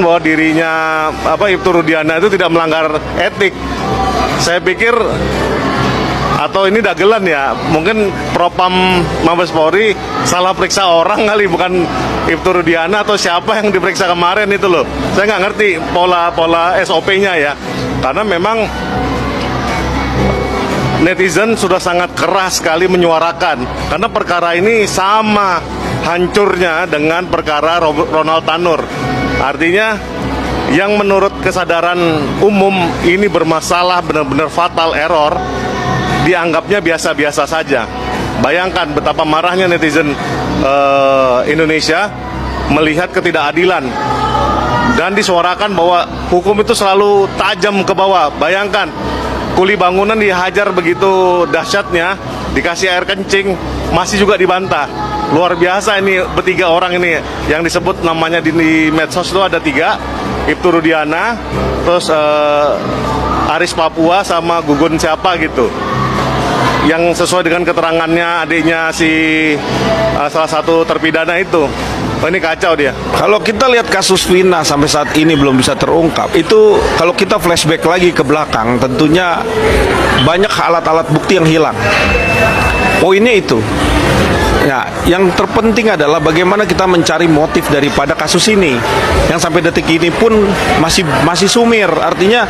bahwa dirinya Ibtu Rudiana itu tidak melanggar etik. Saya pikir atau ini dagelan ya, mungkin Propam Mabes Polri salah periksa orang kali, bukan Ibtu Rudiana atau siapa yang diperiksa kemarin itu loh. Saya nggak ngerti pola SOP-nya ya, karena memang netizen sudah sangat keras sekali menyuarakan, karena perkara ini sama hancurnya dengan perkara Ronald Tanur. Artinya yang menurut kesadaran umum ini bermasalah, benar-benar fatal error, dianggapnya biasa-biasa saja. Bayangkan betapa marahnya netizen Indonesia melihat ketidakadilan dan disuarakan bahwa hukum itu selalu tajam ke bawah. Bayangkan kuli bangunan dihajar begitu dahsyatnya, dikasih air kencing, masih juga dibantah. Luar biasa ini bertiga orang ini yang disebut namanya di medsos itu ada tiga, Ibtu Rudiana, terus Aris Papua sama Gugun siapa gitu, yang sesuai dengan keterangannya adiknya si salah satu terpidana itu. Oh, ini kacau dia. Kalau kita lihat kasus Vina sampai saat ini belum bisa terungkap, itu kalau kita flashback lagi ke belakang, tentunya banyak alat-alat bukti yang hilang. Poinnya itu. Ya, yang terpenting adalah bagaimana kita mencari motif daripada kasus ini, yang sampai detik ini pun masih sumir. Artinya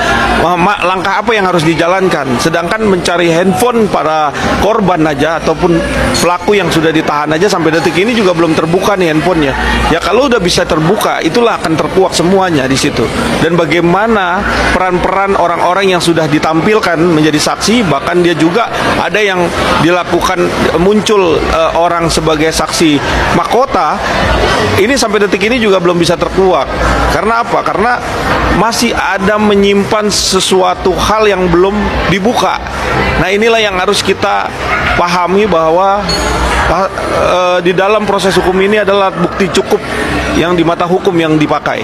langkah apa yang harus dijalankan? Sedangkan mencari handphone para korban aja ataupun pelaku yang sudah ditahan aja sampai detik ini juga belum terbuka nih handphonenya. Ya kalau udah bisa terbuka, itulah akan terkuak semuanya di situ. Dan bagaimana peran-peran orang-orang yang sudah ditampilkan menjadi saksi, bahkan dia juga ada yang dilakukan muncul orang sebagai saksi mahkota, ini sampai detik ini juga belum bisa terkuak. Karena apa? Karena masih ada menyimpan sesuatu hal yang belum dibuka. Nah, inilah yang harus kita pahami, bahwa di dalam proses hukum ini adalah bukti cukup yang di mata hukum yang dipakai.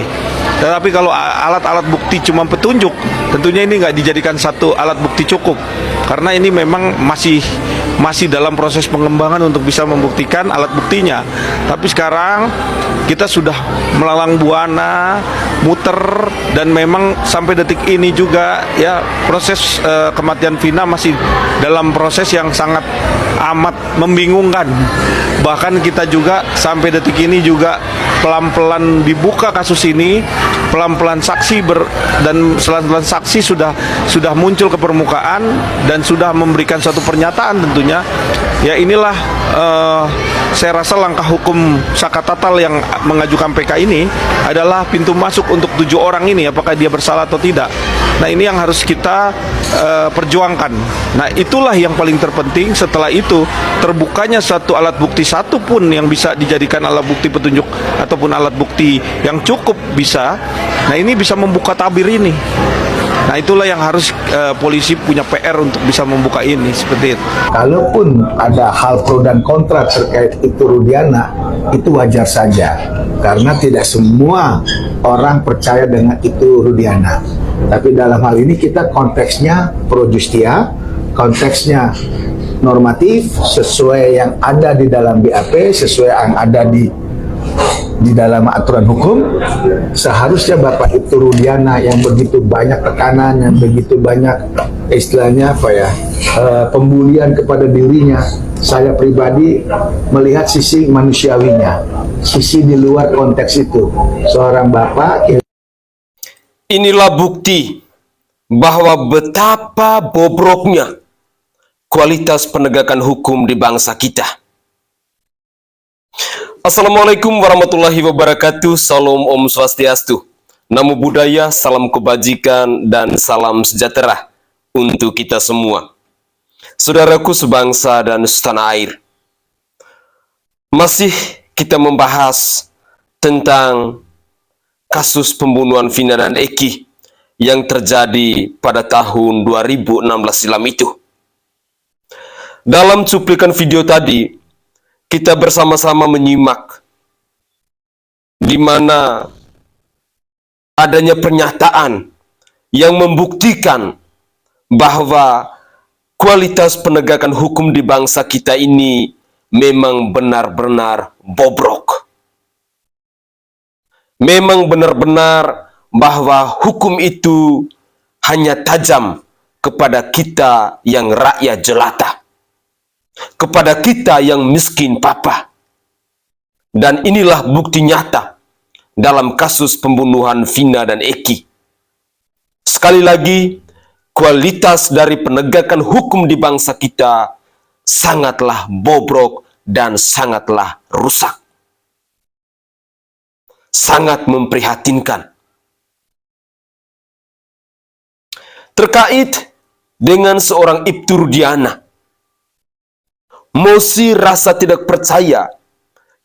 Tetapi kalau alat-alat bukti cuma petunjuk, tentunya ini nggak dijadikan satu alat bukti cukup, karena ini memang masih dalam proses pengembangan untuk bisa membuktikan alat buktinya. Tapi sekarang kita sudah melalang buana, muter, dan memang sampai detik ini juga ya proses kematian Vina masih dalam proses yang sangat amat membingungkan. Bahkan kita juga sampai detik ini juga pelan-pelan dibuka kasus ini, pelan-pelan saksi dan pelan-pelan saksi sudah muncul ke permukaan dan sudah memberikan suatu pernyataan tentunya. Ya inilah saya rasa langkah hukum Sakatatal yang mengajukan PK ini adalah pintu masuk untuk 7 orang ini, apakah dia bersalah atau tidak. Nah, ini yang harus kita perjuangkan. Nah, itulah yang paling terpenting. Setelah itu terbukanya satu alat bukti satu pun yang bisa dijadikan alat bukti petunjuk ataupun alat bukti yang cukup bisa. Nah, ini bisa membuka tabir ini. Nah, itulah yang harus polisi punya PR untuk bisa membuka ini, seperti itu. Kalaupun ada hal pro dan kontra terkait Ibtu Rudiana, itu wajar saja, karena tidak semua orang percaya dengan Ibtu Rudiana. Tapi dalam hal ini kita konteksnya pro justia, konteksnya normatif, sesuai yang ada di dalam BAP, sesuai yang ada di dalam aturan hukum. Seharusnya Bapak Ibtu Rudiana yang begitu banyak tekanan, yang begitu banyak istilahnya pembulian kepada dirinya, saya pribadi melihat sisi manusiawinya, sisi di luar konteks itu. Seorang bapak. Inilah bukti bahwa betapa bobroknya kualitas penegakan hukum di bangsa kita. Assalamualaikum warahmatullahi wabarakatuh. Salam Om Swastiastu. Namo Buddhaya, salam kebajikan, dan salam sejahtera untuk kita semua. Saudaraku sebangsa dan setanah air. Masih kita membahas tentang kasus pembunuhan Vina dan Eki yang terjadi pada tahun 2016 silam itu. Dalam cuplikan video tadi, kita bersama-sama menyimak di mana adanya pernyataan yang membuktikan bahwa kualitas penegakan hukum di bangsa kita ini memang benar-benar bobrok. memang benar-benar bahwa hukum itu hanya tajam kepada kita yang rakyat jelata, kepada kita yang miskin papa. Dan inilah bukti nyata dalam kasus pembunuhan Vina dan Eki. Sekali lagi, kualitas dari penegakan hukum di bangsa kita sangatlah bobrok dan sangatlah rusak. Sangat memprihatinkan. Terkait dengan seorang Ibtu Rudiana, mosi rasa tidak percaya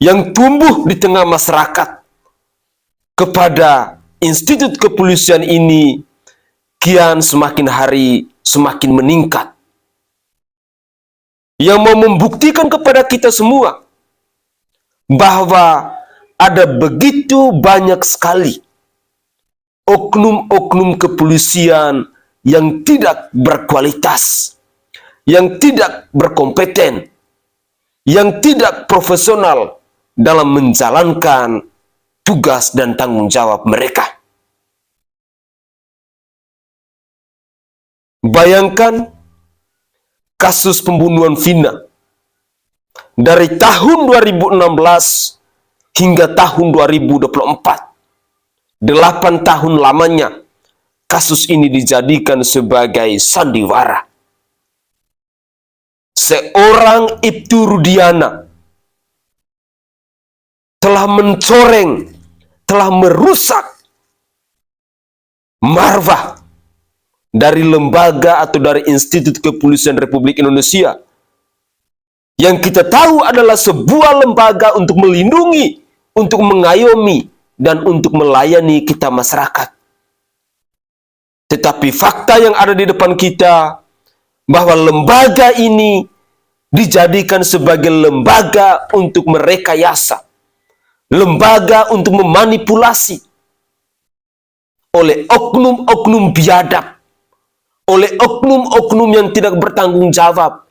yang tumbuh di tengah masyarakat kepada institut kepolisian ini kian semakin hari semakin meningkat. Yang mau membuktikan kepada kita semua bahwa ada begitu banyak sekali oknum-oknum kepolisian yang tidak berkualitas, yang tidak berkompeten, yang tidak profesional dalam menjalankan tugas dan tanggung jawab mereka. Bayangkan kasus pembunuhan Vina dari tahun 2016 hingga tahun 2024. 8 tahun lamanya kasus ini dijadikan sebagai sandiwara. Seorang Ibtu Rudiana telah mencoreng, telah merusak marwah dari lembaga atau dari Institut Kepolisian Republik Indonesia yang kita tahu adalah sebuah lembaga untuk melindungi, untuk mengayomi, dan untuk melayani kita masyarakat. Tetapi fakta yang ada di depan kita bahwa lembaga ini dijadikan sebagai lembaga untuk merekayasa, lembaga untuk memanipulasi oleh oknum-oknum biadab, oleh oknum-oknum yang tidak bertanggung jawab,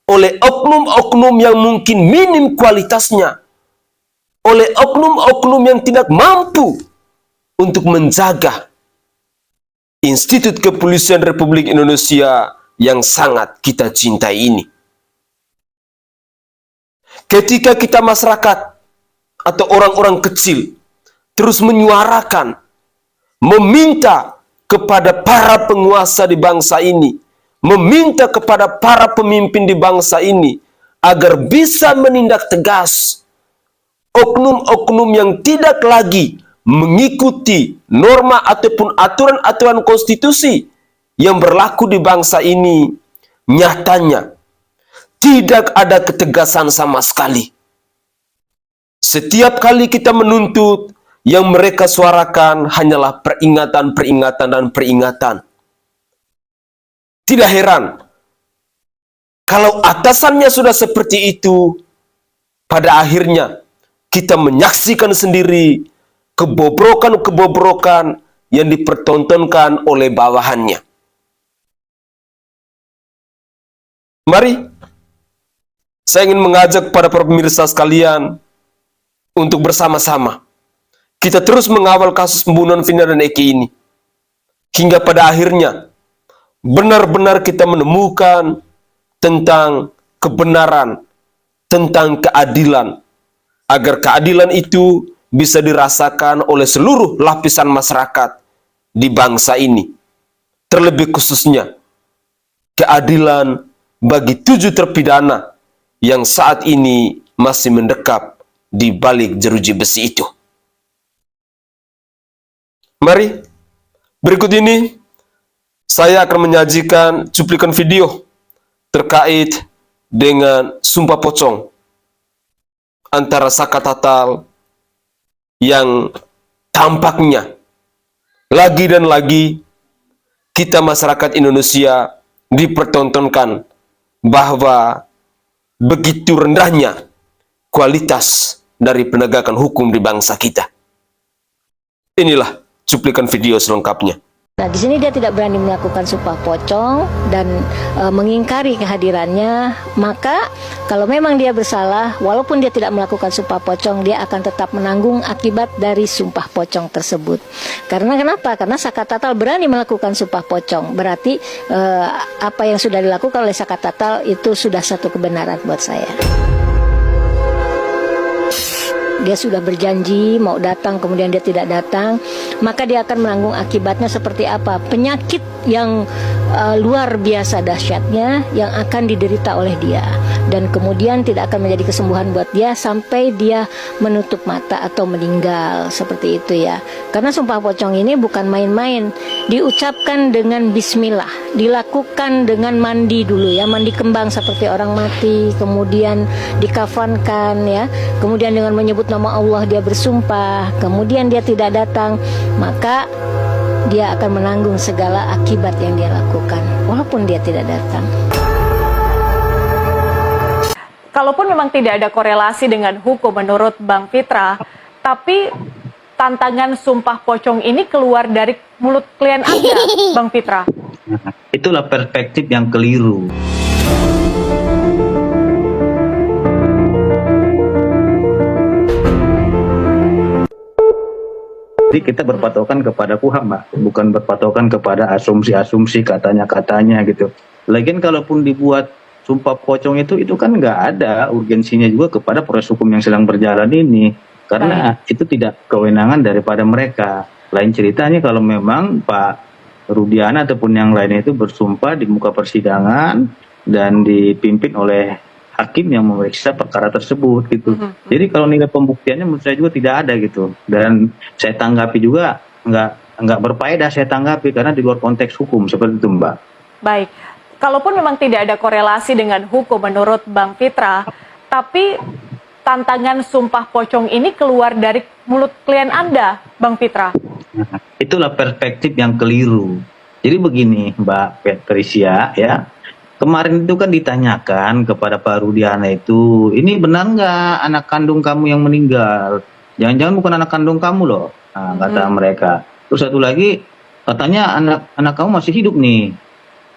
oleh oknum-oknum yang mungkin minim kualitasnya, oleh oknum-oknum yang tidak mampu untuk menjaga Institut Kepolisian Republik Indonesia yang sangat kita cintai ini. Ketika kita masyarakat atau orang-orang kecil terus menyuarakan, meminta kepada para penguasa di bangsa ini, meminta kepada para pemimpin di bangsa ini agar bisa menindak tegas oknum-oknum yang tidak lagi mengikuti norma ataupun aturan-aturan konstitusi yang berlaku di bangsa ini. Nyatanya tidak ada ketegasan sama sekali. Setiap kali kita menuntut, yang mereka suarakan hanyalah peringatan-peringatan dan peringatan. Tidak heran kalau atasannya sudah seperti itu, pada akhirnya kita menyaksikan sendiri kebobrokan-kebobrokan yang dipertontonkan oleh bawahannya. Mari, saya ingin mengajak para pemirsa sekalian untuk bersama-sama kita terus mengawal kasus pembunuhan Vina dan Eki ini. Hingga pada akhirnya benar-benar kita menemukan tentang kebenaran, tentang keadilan, agar keadilan itu bisa dirasakan oleh seluruh lapisan masyarakat di bangsa ini. Terlebih khususnya keadilan bagi 7 terpidana yang saat ini masih mendekap di balik jeruji besi itu. Mari, berikut ini saya akan menyajikan cuplikan video terkait dengan sumpah pocong antara Saka Tatal yang tampaknya lagi dan lagi kita masyarakat Indonesia dipertontonkan bahwa begitu rendahnya kualitas dari penegakan hukum di bangsa kita. Inilah cuplikan video selengkapnya. Nah, di sini dia tidak berani melakukan sumpah pocong dan mengingkari kehadirannya, maka kalau memang dia bersalah, walaupun dia tidak melakukan sumpah pocong, dia akan tetap menanggung akibat dari sumpah pocong tersebut. Karena kenapa? Karena Saka Tatal berani melakukan sumpah pocong, berarti apa yang sudah dilakukan oleh Saka Tatal itu sudah satu kebenaran buat saya. Dia sudah berjanji mau datang, kemudian dia tidak datang, maka dia akan menanggung akibatnya seperti apa? Penyakit yang luar biasa dahsyatnya yang akan diderita oleh dia, dan kemudian tidak akan menjadi kesembuhan buat dia sampai dia menutup mata atau meninggal, seperti itu ya. Karena sumpah pocong ini bukan main-main, diucapkan dengan bismillah, dilakukan dengan mandi dulu ya, mandi kembang seperti orang mati, kemudian dikafankan ya, kemudian dengan menyebut nama Allah dia bersumpah, kemudian dia tidak datang, maka dia akan menanggung segala akibat yang dia lakukan walaupun dia tidak datang. Kalaupun memang tidak ada korelasi dengan hukum menurut Bang Fitra, tapi tantangan sumpah pocong ini keluar dari mulut klien Anda, Bang Fitra. Itulah perspektif yang keliru. Jadi kita berpatokan kepada kuhab, Mbak, bukan berpatokan kepada asumsi-asumsi katanya-katanya gitu. Lagian kalaupun dibuat sumpah pocong itu kan nggak ada urgensinya juga kepada proses hukum yang sedang berjalan ini, karena itu tidak kewenangan daripada mereka. Lain ceritanya kalau memang Pak Rudiana ataupun yang lainnya itu bersumpah di muka persidangan dan dipimpin oleh hakim yang memeriksa perkara tersebut gitu. Jadi kalau nilai pembuktiannya menurut saya juga tidak ada gitu. Dan saya tanggapi juga nggak berfaedah saya tanggapi karena di luar konteks hukum seperti itu, Mbak. Baik, kalaupun memang tidak ada korelasi dengan hukum menurut Bang Fitra, tapi tantangan sumpah pocong ini keluar dari mulut klien Anda, Bang Fitra. Itulah perspektif yang keliru. Jadi begini, Mbak Patricia ya. Kemarin itu kan ditanyakan kepada Pak Rudiana itu, ini benar nggak anak kandung kamu yang meninggal? Jangan-jangan bukan anak kandung kamu loh, kata mereka. Terus satu lagi, katanya anak kamu masih hidup nih.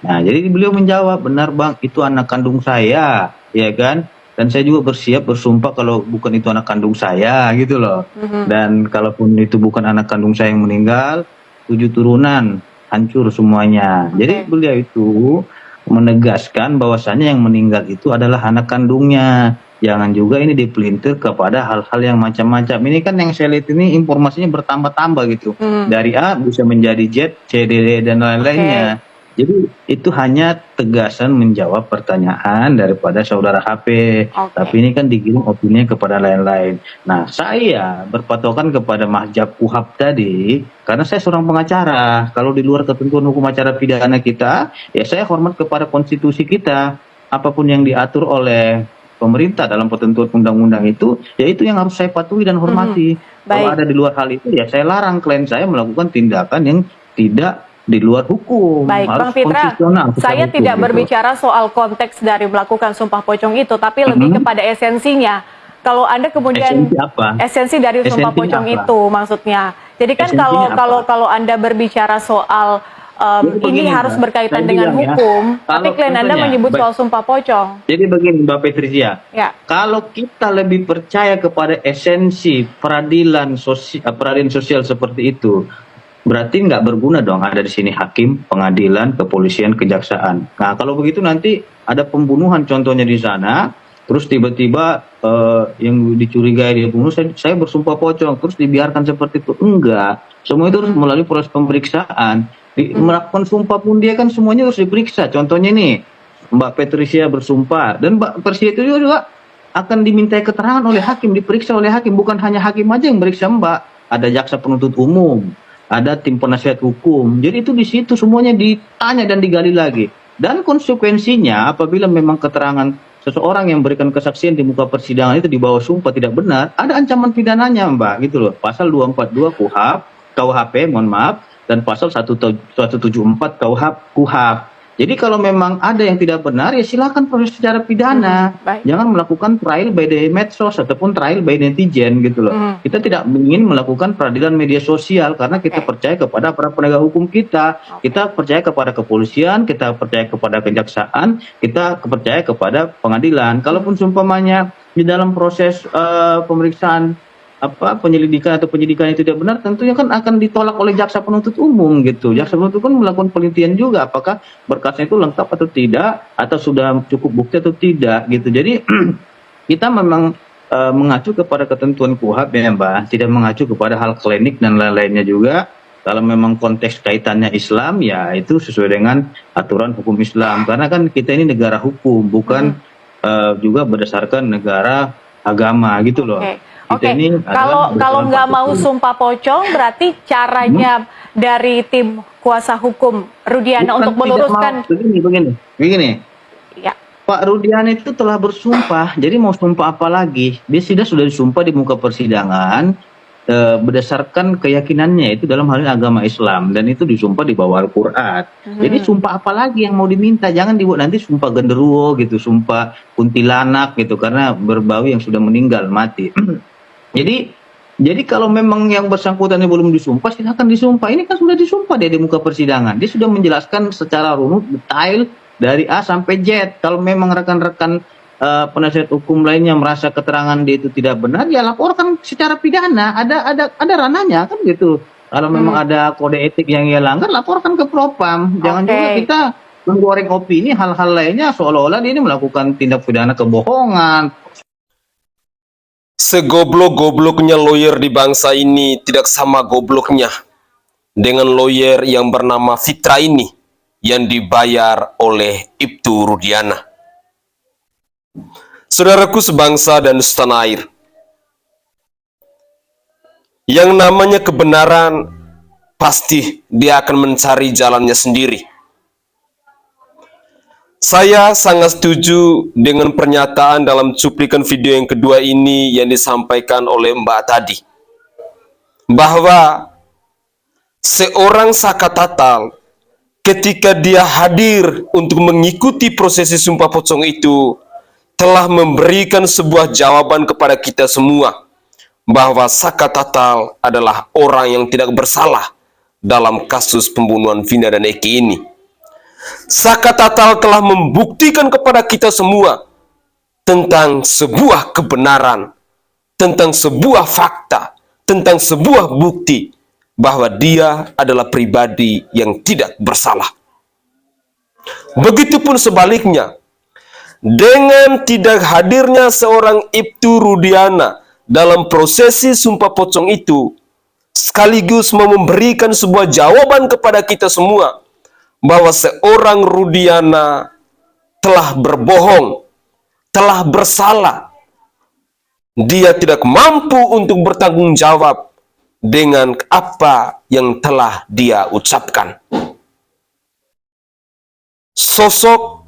Nah, jadi beliau menjawab, benar Bang, itu anak kandung saya, ya kan? Dan saya juga bersiap bersumpah kalau bukan itu anak kandung saya, gitu loh. Dan kalaupun itu bukan anak kandung saya yang meninggal, 7 turunan hancur semuanya. Jadi beliau itu menegaskan bahwasannya yang meninggal itu adalah anak kandungnya. Jangan juga ini dipelintir kepada hal-hal yang macam-macam. Ini kan yang saya lihat ini informasinya bertambah-tambah gitu. Dari A bisa menjadi Z, C, D, D dan lain-lainnya. Jadi itu hanya tegasan menjawab pertanyaan daripada saudara HP. Tapi ini kan digiring opini kepada lain-lain. Nah, saya berpatokan kepada mahjab kuhab tadi karena saya seorang pengacara. Kalau di luar ketentuan hukum acara pidana kita, ya saya hormat kepada konstitusi kita. Apapun yang diatur oleh pemerintah dalam ketentuan undang-undang itu, ya itu yang harus saya patuhi dan hormati. Kalau ada di luar hal itu, ya saya larang klien saya melakukan tindakan yang tidak di luar hukum. Baik, harus Bang Fitra, saya hukum, tidak gitu. berbicara soal konteks dari melakukan sumpah pocong itu, tapi lebih kepada esensinya. Kalau Anda kemudian Esensi apa? esensi dari sumpah Esensi pocong apa? itu maksudnya. Jadi kan Esensinya kalau Anda berbicara soal Jadi ini begini, harus Mbak. berkaitan Saya dengan bilang ya, hukum, tapi kalau klien Anda contohnya, menyebut soal sumpah pocong. Jadi begini Mbak Patricia, Ya. kalau kita lebih percaya kepada esensi peradilan sosial seperti itu, berarti nggak berguna dong ada di sini hakim, pengadilan, kepolisian, kejaksaan. Nah kalau begitu nanti ada pembunuhan contohnya di sana, terus tiba-tiba yang dicurigai dia bunuh, saya bersumpah pocong, terus dibiarkan seperti itu. Enggak, semua itu harus melalui proses pemeriksaan. Melakukan sumpah pun dia kan semuanya harus diperiksa. Contohnya nih, Mbak Patricia bersumpah, dan Mbak Patricia itu juga akan dimintai keterangan oleh hakim, diperiksa oleh hakim. Bukan hanya hakim aja yang meriksa Mbak, ada jaksa penuntut umum, ada tim penasihat hukum. Jadi itu di situ semuanya ditanya dan digali lagi. Dan konsekuensinya apabila memang keterangan seseorang yang memberikan kesaksian di muka persidangan itu di bawah sumpah tidak benar, ada ancaman pidananya Mbak, gitu loh. Pasal 242 KUHP, mohon maaf, dan pasal 174 KUHP. Jadi kalau memang ada yang tidak benar, ya silakan proses secara pidana. baik. Jangan melakukan trial by the medsos ataupun trial by netizen gitu loh. Kita tidak ingin melakukan peradilan media sosial karena kita percaya kepada para penegak hukum kita. Kita percaya kepada kepolisian, kita percaya kepada kejaksaan, kita percaya kepada pengadilan. Kalaupun seumpamanya di dalam proses pemeriksaan penyelidikan atau penyidikan itu tidak benar, tentunya kan akan ditolak oleh jaksa penuntut umum gitu. Jaksa penuntut umum melakukan penelitian juga apakah berkasnya itu lengkap atau tidak, atau sudah cukup bukti atau tidak gitu. Jadi kita memang mengacu kepada ketentuan KUHP ya Mbak, tidak mengacu kepada hal klinik dan lain-lainnya juga. Kalau memang konteks kaitannya Islam, ya itu sesuai dengan aturan hukum Islam. Karena kan kita ini negara hukum, bukan juga berdasarkan negara agama gitu loh. Oke, kalau nggak mau sumpah pocong, berarti caranya dari tim kuasa hukum Rudiana untuk meluruskan. Begini. Ya. Pak Rudiana itu telah bersumpah, jadi mau sumpah apa lagi? Dia sudah disumpah di muka persidangan berdasarkan keyakinannya itu dalam hal ini agama Islam, dan itu disumpah di bawah Al-Quran. Jadi sumpah apa lagi yang mau diminta? Jangan dibuat nanti sumpah genderuwo gitu, sumpah kuntilanak gitu, karena berbau yang sudah meninggal mati. Jadi kalau memang yang bersangkutan ini belum disumpah, silakan disumpah. Ini kan sudah disumpah dia di muka persidangan. Dia sudah menjelaskan secara runut detail dari A sampai Z. Kalau memang rekan-rekan penasihat hukum lainnya merasa keterangan dia itu tidak benar, ya laporkan secara pidana. Ada ranahnya kan gitu. Kalau memang ada kode etik yang ia langgar, laporkan ke Propam. Jangan juga kita menggoreng opini hal-hal lainnya seolah-olah dia ini melakukan tindak pidana kebohongan. Segoblok-gobloknya lawyer di bangsa ini tidak sama gobloknya dengan lawyer yang bernama Fitra ini yang dibayar oleh Ibtu Rudiana. Saudaraku sebangsa dan setanah air, yang namanya kebenaran pasti dia akan mencari jalannya sendiri. Saya sangat setuju dengan pernyataan dalam cuplikan video yang kedua ini yang disampaikan oleh Mbak tadi, bahwa seorang Saka Tatal ketika dia hadir untuk mengikuti prosesi sumpah pocong itu telah memberikan sebuah jawaban kepada kita semua bahwa Saka Tatal adalah orang yang tidak bersalah dalam kasus pembunuhan Vina dan Eki ini. Saka Tatal telah membuktikan kepada kita semua tentang sebuah kebenaran, tentang sebuah fakta, tentang sebuah bukti bahwa dia adalah pribadi yang tidak bersalah. Begitupun sebaliknya, dengan tidak hadirnya seorang Ibtu Rudiana dalam prosesi sumpah pocong itu, sekaligus memberikan sebuah jawaban kepada kita semua bahwa seorang Rudiana telah berbohong, telah bersalah. Dia tidak mampu untuk bertanggung jawab dengan apa yang telah dia ucapkan. Sosok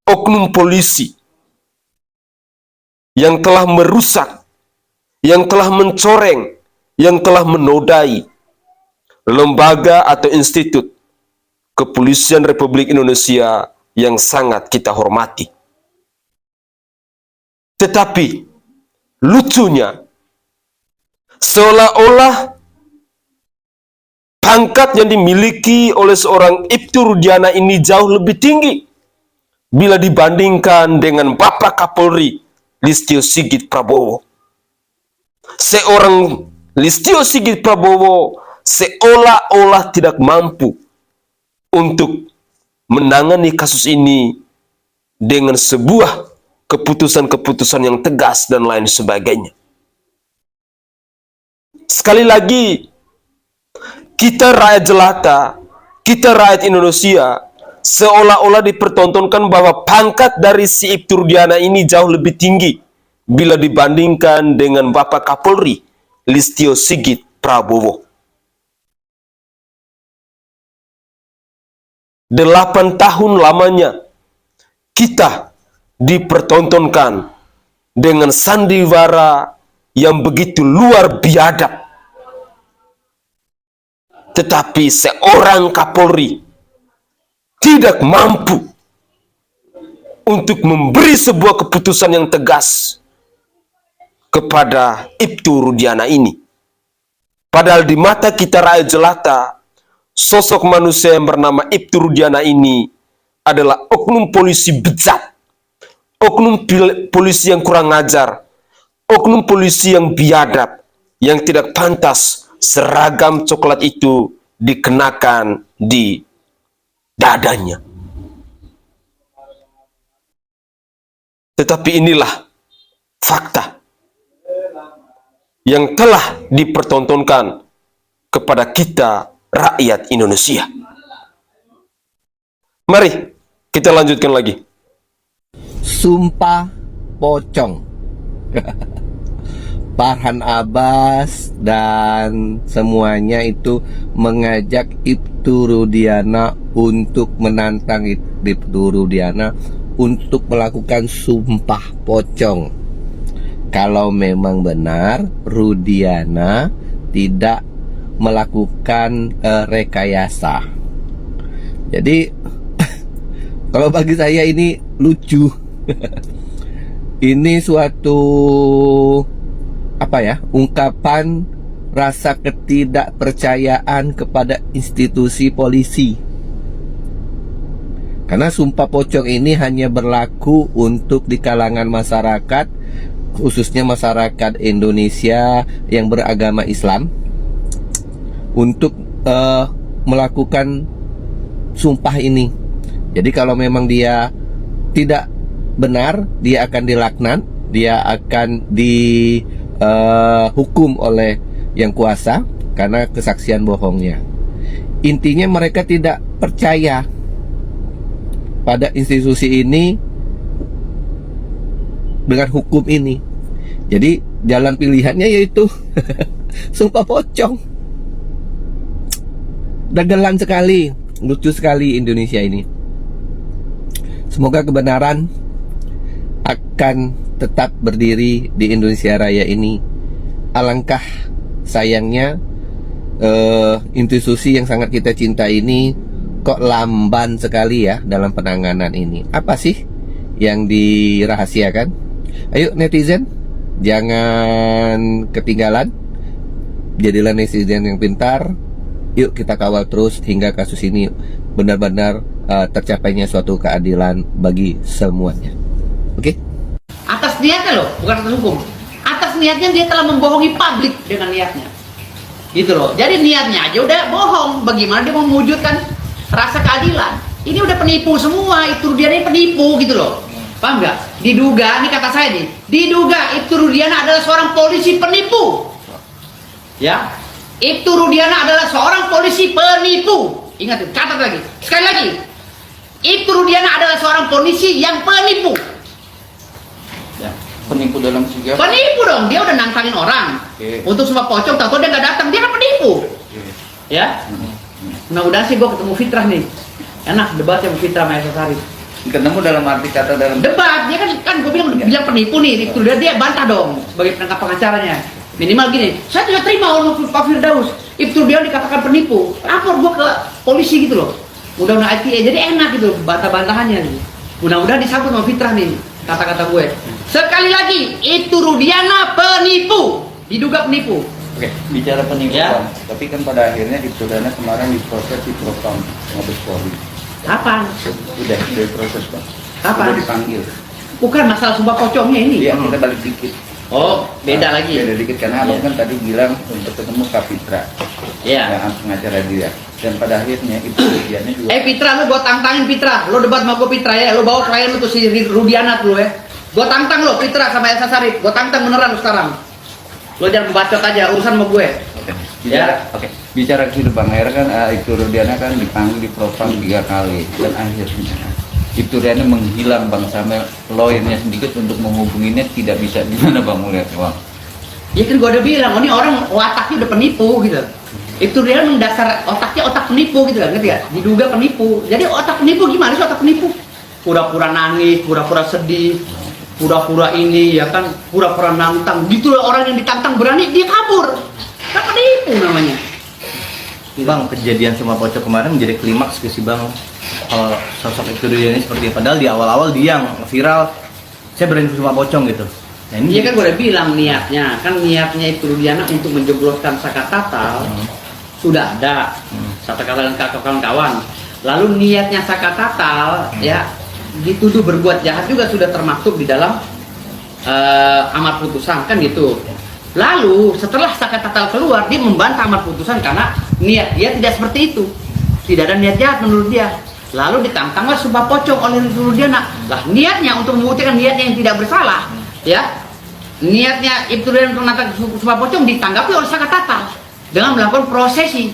oknum polisi yang telah merusak, yang telah mencoreng, yang telah menodai lembaga atau institut Kepolisian Republik Indonesia yang sangat kita hormati. Tetapi lucunya, seolah-olah pangkat yang dimiliki oleh seorang Ibtu Rudiana ini jauh lebih tinggi bila dibandingkan dengan Bapak Kapolri Listio Sigit Prabowo. Seorang Listio Sigit Prabowo seolah-olah tidak mampu untuk menangani kasus ini dengan sebuah keputusan-keputusan yang tegas dan lain sebagainya. Sekali lagi, kita rakyat jelata, kita rakyat Indonesia, seolah-olah dipertontonkan bahwa pangkat dari si Ibtu Rudiana ini jauh lebih tinggi bila dibandingkan dengan Bapak Kapolri Listio Sigit Prabowo. 8 tahun lamanya kita dipertontonkan dengan sandiwara yang begitu luar biadab. Tetapi seorang Kapolri tidak mampu untuk memberi sebuah keputusan yang tegas kepada Ibtu Rudiana ini. Padahal di mata kita rakyat jelata, sosok manusia yang bernama Ibtu Rudiana ini adalah oknum polisi bejat, oknum polisi yang kurang ajar, oknum polisi yang biadab, yang tidak pantas seragam coklat itu dikenakan di dadanya. Tetapi inilah fakta yang telah dipertontonkan kepada kita rakyat Indonesia. Mari kita lanjutkan lagi. Sumpah pocong. Farhan Abbas dan semuanya itu mengajak Ibtu Rudiana untuk menantang Ibtu Rudiana untuk melakukan sumpah pocong. Kalau memang benar Rudiana tidak melakukan rekayasa. Jadi kalau bagi saya ini lucu. Ini suatu ungkapan rasa ketidakpercayaan kepada institusi polisi. Karena sumpah pocong ini hanya berlaku untuk di kalangan masyarakat, khususnya masyarakat Indonesia yang beragama Islam, untuk melakukan sumpah ini. Jadi kalau memang dia tidak benar, dia akan dilaknat, dia akan dihukum oleh yang kuasa karena kesaksian bohongnya. Intinya mereka tidak percaya pada institusi ini dengan hukum ini. Jadi jalan pilihannya yaitu sumpah pocong. Dagelan sekali, lucu sekali Indonesia ini. Semoga kebenaran akan tetap berdiri di Indonesia Raya ini. Alangkah sayangnya institusi yang sangat kita cinta ini kok lamban sekali ya dalam penanganan ini. Apa sih yang dirahasiakan? Ayo netizen, jangan ketinggalan. Jadilah netizen yang pintar. Yuk kita kawal terus hingga kasus ini benar-benar tercapainya suatu keadilan bagi semuanya. Oke? Atas niatnya loh, bukan atas hukum. Atas niatnya dia telah membohongi publik dengan niatnya. Gitu loh. Jadi niatnya aja udah bohong. Bagaimana dia mau mewujudkan rasa keadilan? Ini udah penipu semua. Ibtu Rudiana ini penipu gitu loh. Paham nggak? Diduga, ini kata saya nih, diduga Ibtu Rudiana adalah seorang polisi penipu. Ya, Ibtu Rudiana adalah seorang polisi penipu. Ingat, catat lagi. Sekali lagi, Ibtu Rudiana adalah seorang polisi yang penipu. Ya, penipu dalam segi apa? Penipu dong, dia udah nantangin orang. Untuk sumpah pocong, tahu dia nggak datang, dia kan penipu. Ya, mudah-mudahan sih gue ketemu Fitrah nih. Enak debat yang Fitrah sama Elsa Sharif. Ketemu dalam arti kata dalam debat, dia kan gue bilang penipu nih, Ibtu Rudiana dia bantah dong sebagai penangkap pengacaranya. Minimal gini, saya tidak terima oleh Pak Firdaus, Ibtu Rudiana dikatakan penipu, lapor gue ke polisi gitu loh. Mudah-mudahan ITE, jadi enak gitu bantah-bantahannya nih. Mudah-mudahan disambut sama Fitrah nih kata-kata gue. Sekali lagi, Ibtu Rudiana penipu, diduga penipu. Oke, bicara penipu Ya. Bang, tapi kan pada akhirnya Ibtu Rudiana kemarin diproses di Propam Mabes Polri. Kapan? Udah diproses Bang. Kapan? Udah dipanggil. Bukan masalah sumpah pocongnya ini. Iya, kita balik dikit. Oh, beda lagi. Beda dikit karena abang kan tadi bilang untuk ketemu Kak Fitra. Iya. Yang pengacara dia. Dan pada akhirnya Ibtu Rudiana juga. Fitra, lu gua tantangin Fitra. Lu debat sama gua Fitra ya. Lu bawa klien lu tuh si Rudiana tuh ya. Gua tantang lu Fitra sama Elsa Sharif. Gua tantang beneran lu sekarang. Lu jangan membacot aja urusan sama gue. Bicara, oke. Bicara gitu Bang, akhirnya kan Ibtu Rudiana kan dipanggil di Propam 3 kali dan akhirnya Ibtu Rudiana menghilang Bang sampai lawyernya sedikit untuk menghubunginya tidak bisa. Gimana Bang melihat Bang? Ya kan gua udah bilang, oh ini orang otaknya udah penipu gitu. Ibtu Rudiana mendasar otaknya otak penipu gitu kan, ngerti ya? Diduga penipu. Jadi otak penipu gimana sih otak penipu? Pura-pura nangis, pura-pura sedih, pura-pura ini ya kan, pura-pura nantang. Gitu lah orang yang ditantang berani dia kabur. Kan penipu namanya. Bang, kejadian sumpah pocong kemarin menjadi klimaks ke si Bang. kalau sosok itu dia ini seperti padahal di awal-awal dia yang viral saya berani sumpah pocong gitu. Nah, ini Iya kan gue udah bilang niatnya, kan niatnya itu Rudiana untuk menjebloskan Saka Tatal sudah ada, Saka Tatal dan kawan-kawan. Lalu niatnya Saka Tatal ya dituduh berbuat jahat juga sudah termasuk di dalam amar putusan kan gitu. Lalu setelah Saka Tatal keluar dia membantah amar putusan karena niat dia tidak seperti itu, tidak ada niat jahat menurut dia. Lalu ditantanglah sumpah pocong oleh Rudiana. Lah niatnya untuk membuktikan niatnya yang tidak bersalah, ya niatnya Ibtu Rudiana untuk menantang sumpah pocong ditanggapi oleh Saka Tatal dengan melakukan prosesi.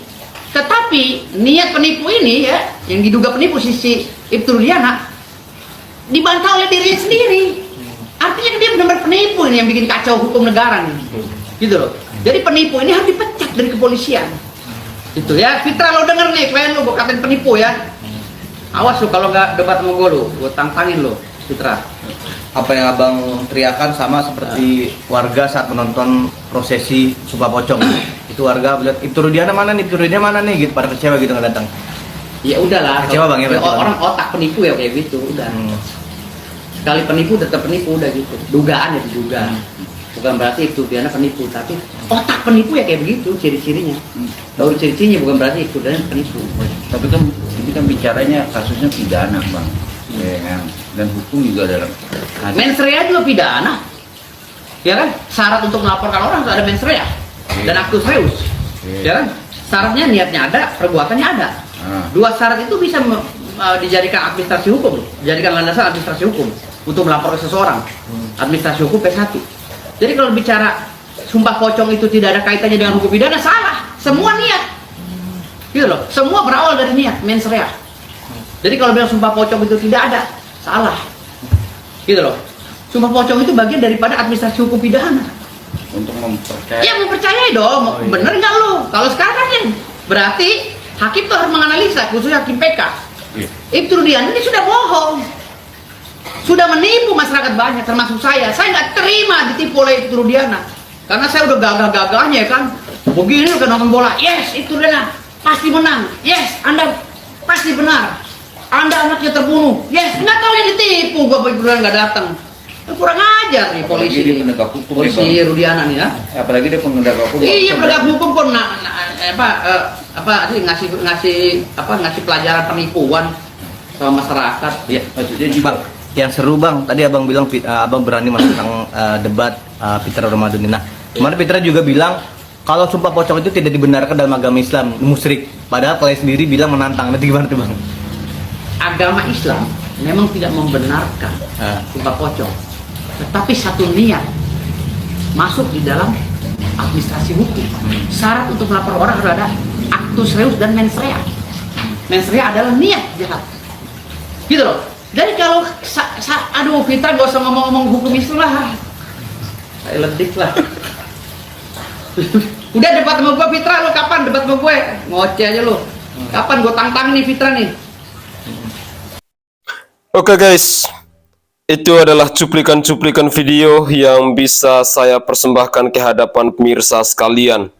Tetapi niat penipu ini ya, yang diduga penipu si Ibtu Rudiana dibantah oleh dirinya sendiri. Artinya dia benar-benar penipu ini yang bikin kacau hukum negara nih, gitu loh. Jadi penipu ini harus dipecat dari kepolisian. Itu ya, Fitra lo denger nih, klien lo gue katain penipu ya. Awas lo kalau nggak debat sama gue tantangin lo, Fitra. apa yang abang teriakan sama seperti warga saat menonton prosesi sumpah pocong. Itu warga lihat Ibtu Rudiana mana nih, Ibtu Rudiana mana nih, gitu pada kecewa gitu nggak datang. Ya udahlah. Kecewa bang ya. Orang otak penipu ya kayak gitu, udah. Sekali penipu tetap penipu udah gitu. Dugaan ya diduga. Bukan berarti itu dia penipu, tapi otak penipu ya kayak begitu ciri-cirinya. Baru ciri-cirinya bukan berarti itu dan penipu. Tapi kan ini kan bicaranya kasusnya pidana bang, ya kan? Dan hukum juga dalam. Mens rea juga pidana, ya kan? Syarat untuk melaporkan orang itu ada mens rea dan actus reus, ya kan? Syaratnya niatnya ada, perbuatannya ada. Dua syarat itu bisa dijadikan administrasi hukum, dijadikan landasan administrasi hukum untuk melaporkan seseorang. Administrasi hukum P1. Jadi kalau bicara sumpah pocong itu tidak ada kaitannya dengan hukum pidana, salah. Semua niat, gitu loh. Semua berawal dari niat, mens rea. Jadi kalau bilang sumpah pocong itu tidak ada, salah, gitu loh. Sumpah pocong itu bagian daripada administrasi hukum pidana. Untuk mempercayai. Ya mempercayai dong, bener nggak lo? Kalau sekarang kan yang berarti hakim tuh harus menganalisa, khususnya hakim PK. Ibtu Rudiana ini sudah bohong, sudah menipu masyarakat banyak, termasuk saya. Saya nggak terima ditipu oleh Ibtu Rudiana, karena saya udah gagah-gagahnya kan. Begini udah nonton bola, yes Ibtu Rudiana pasti menang, yes Anda pasti benar, Anda anaknya terbunuh, yes. Nggak tahu yang ditipu, gua Ibtu Rudiana nggak datang. Kurang ajar nih polisi. Apalagi dia penegak hukum. Polisi Rudiana nih ya. Apalagi dia penegak hukum. Iya, penegak hukum pun ngasih pelajaran penipuan sama masyarakat. Iya, maksudnya bang, yang seru bang, tadi abang bilang abang berani menantang debat Fitra Ramadan. Nah, kemarin Fitra juga bilang kalau sumpah pocong itu tidak dibenarkan dalam agama Islam, musyrik. Padahal kalian sendiri bilang menantang. Nanti gimana tuh bang? Agama Islam memang tidak membenarkan sumpah pocong, tetapi satu niat masuk di dalam administrasi hukum. Syarat untuk melapor orang harus ada actus reus dan mens rea. Mens rea adalah niat jahat, gitu loh. Jadi kalau aduh Fitra gak usah ngomong-ngomong hukum itu lah, saya ledik lah. Udah debat sama gue Fitra, lo kapan debat sama gue? Ngoceh aja lo. Kapan gue tantang nih Fitra nih? Oke guys, itu adalah cuplikan-cuplikan video yang bisa saya persembahkan ke hadapan pemirsa sekalian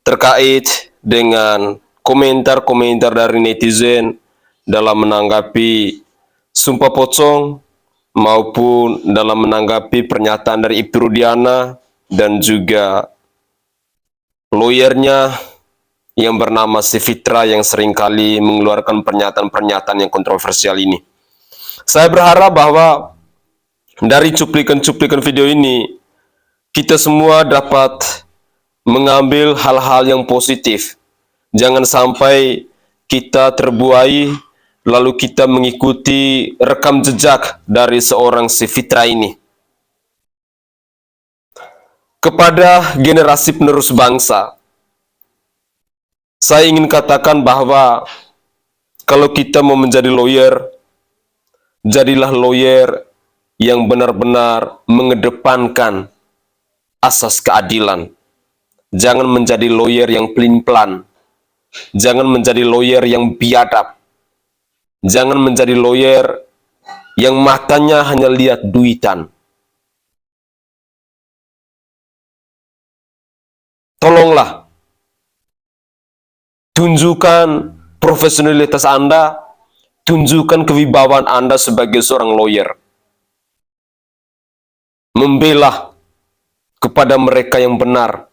terkait dengan komentar-komentar dari netizen dalam menanggapi sumpah pocong maupun dalam menanggapi pernyataan dari Ibtu Rudiana dan juga lawyernya yang bernama si Fitra yang seringkali mengeluarkan pernyataan-pernyataan yang kontroversial ini. Saya berharap bahwa dari cuplikan-cuplikan video ini kita semua dapat mengambil hal-hal yang positif. Jangan sampai kita terbuai lalu kita mengikuti rekam jejak dari seorang si Fitra ini. Kepada generasi penerus bangsa, saya ingin katakan bahwa kalau kita mau menjadi lawyer, jadilah lawyer yang benar-benar mengedepankan asas keadilan. Jangan menjadi lawyer yang pelin-pelan. Jangan menjadi lawyer yang biadab. Jangan menjadi lawyer yang matanya hanya lihat duitan. Tolonglah tunjukkan profesionalitas Anda, tunjukkan kewibawaan Anda sebagai seorang lawyer. Membela kepada mereka yang benar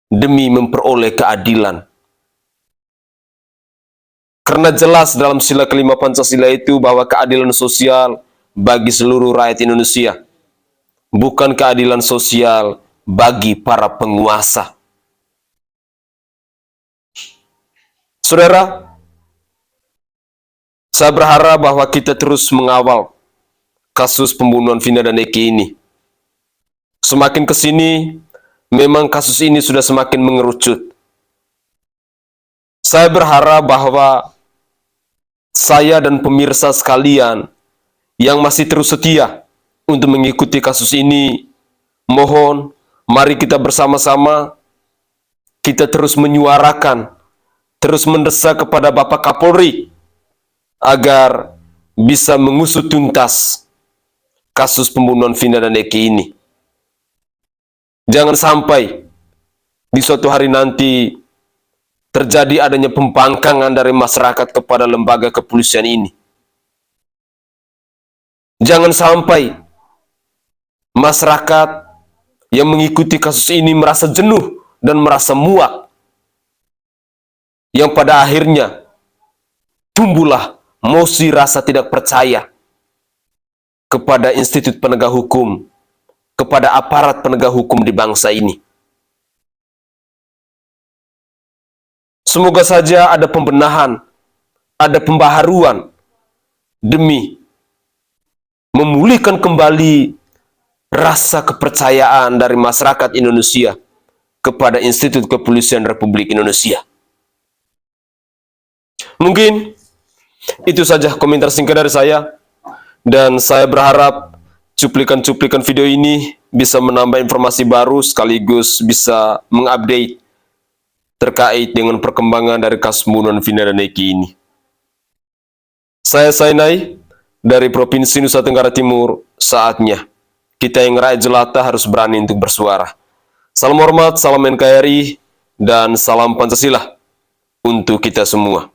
demi memperoleh keadilan. Karena jelas dalam sila kelima Pancasila itu bahwa keadilan sosial bagi seluruh rakyat Indonesia, bukan keadilan sosial bagi para penguasa. Saudara, saya berharap bahwa kita terus mengawal kasus pembunuhan Vina dan Eki ini. Semakin ke sini, memang kasus ini sudah semakin mengerucut. Saya berharap bahwa saya dan pemirsa sekalian yang masih terus setia untuk mengikuti kasus ini, mohon mari kita bersama-sama kita terus menyuarakan, terus mendesak kepada Bapak Kapolri agar bisa mengusut tuntas kasus pembunuhan Vina dan Eki ini. Jangan sampai di suatu hari nanti terjadi adanya pembangkangan dari masyarakat kepada lembaga kepolisian ini. Jangan sampai masyarakat yang mengikuti kasus ini merasa jenuh dan merasa muak, yang pada akhirnya tumbuhlah emosi rasa tidak percaya kepada institut penegak hukum, kepada aparat penegak hukum di bangsa ini. Semoga saja ada pembenahan, ada pembaharuan demi memulihkan kembali rasa kepercayaan dari masyarakat Indonesia kepada Institut Kepolisian Republik Indonesia. Mungkin itu saja komentar singkat dari saya, dan saya berharap cuplikan-cuplikan video ini bisa menambah informasi baru sekaligus bisa mengupdate terkait dengan perkembangan dari kasus pembunuhan Vina dan Eki ini. Saya Sainai dari Provinsi Nusa Tenggara Timur. Saatnya kita yang rakyat jelata harus berani untuk bersuara. Salam hormat, salam NKRI, dan salam Pancasila untuk kita semua.